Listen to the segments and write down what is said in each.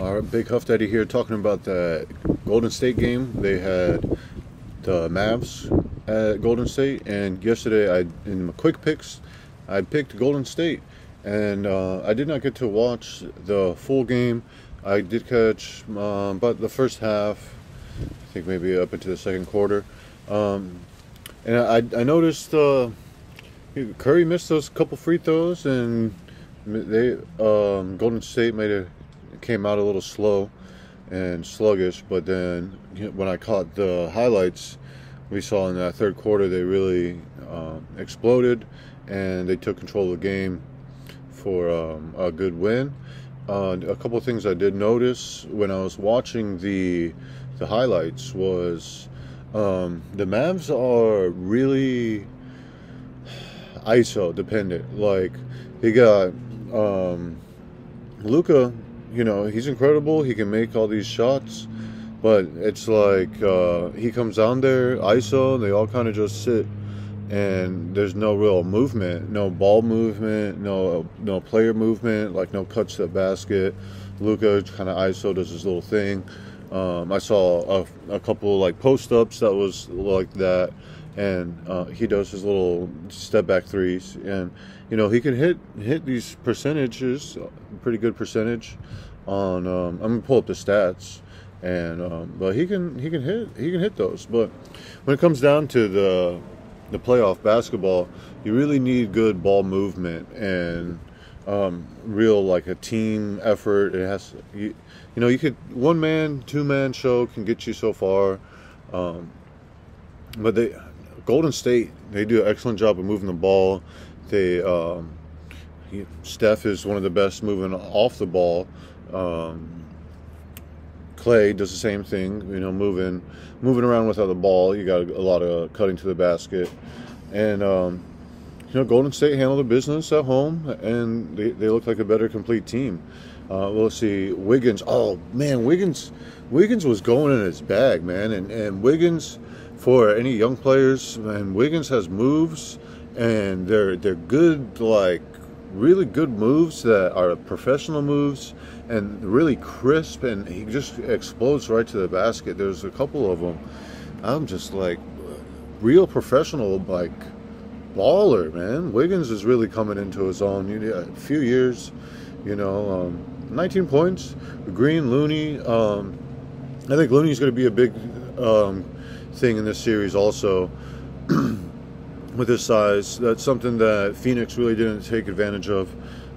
All right, Big Huff Daddy here talking about the Golden State game. They had the Mavs at Golden State, and yesterday in my quick picks, I picked Golden State, and I did not get to watch the full game. I did catch but the first half, I think maybe up into the second quarter, and I noticed Curry missed those couple free throws, and they Golden State came out a little slow and sluggish, but then when I caught the highlights, we saw in that third quarter they really exploded, and they took control of the game for a good win. A couple of things I did notice when I was watching the highlights was the Mavs are really ISO dependent. Like, they got Luka. You know, he's incredible. He can make all these shots, but it's like he comes down there, ISO, and they all kind of just sit, and there's no real movement, no ball movement, no player movement, like no cuts to the basket. Luka kind of ISO, does his little thing. I saw a couple like post-ups that was like that, and he does his little step-back threes, and you know, he can hit these percentages, pretty good percentage on I'm gonna pull up the stats, and but he can hit those. But when it comes down to the playoff basketball, you really need good ball movement and real, like, a team effort. It has, you know, you could one man, two man show can get you so far, but Golden State, they do an excellent job of moving the ball. Steph is one of the best moving off the ball. Clay does the same thing, you know, moving around without the ball. You got a lot of cutting to the basket, and you know, Golden State handled the business at home, and they look like a better complete team. We'll see Wiggins. Oh man, Wiggins was going in his bag, man, and Wiggins, for any young players, and Wiggins has moves, and they're good, like really good moves that are professional moves and really crisp, and he just explodes right to the basket. There's a couple of them, I'm just like, real professional, like, baller, man. Wiggins is really coming into his own. A few years, you know, 19 points. Green, Looney. I think Looney's going to be a big thing in this series also. With his size, that's something that Phoenix really didn't take advantage of.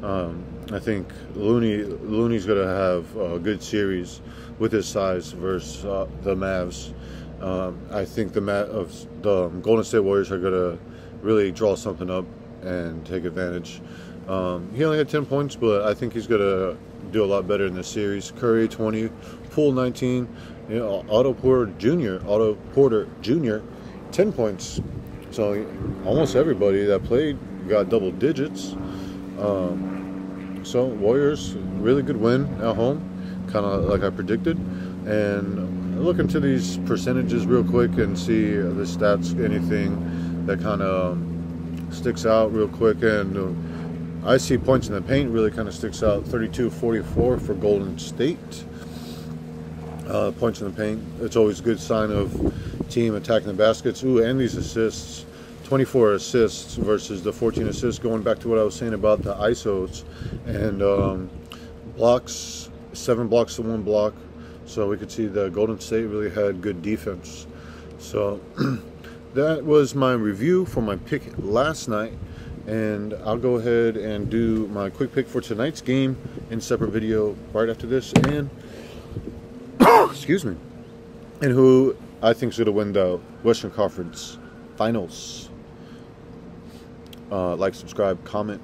I think Looney's going to have a good series with his size versus the Mavs. I think the Golden State Warriors are going to really draw something up and take advantage. He only had 10 points, but I think he's going to do a lot better in this series. Curry 20, Poole 19, you know, Otto Porter Jr. 10 points. So almost everybody that played got double digits. So Warriors, really good win at home, kind of like I predicted. And look into these percentages real quick and see the stats, anything that kind of sticks out real quick. And I see points in the paint really kind of sticks out. 32-44 for Golden State. Points in the paint, it's always a good sign of team attacking the baskets. Ooh, and these assists, 24 assists versus the 14 assists, going back to what I was saying about the ISOs. And blocks, 7 blocks to 1 block. So we could see the Golden State really had good defense. So that was my review for my pick last night. And I'll go ahead and do my quick pick for tonight's game in separate video right after this. And excuse me. And who I think is going to win the Western Conference Finals. Like, subscribe, comment.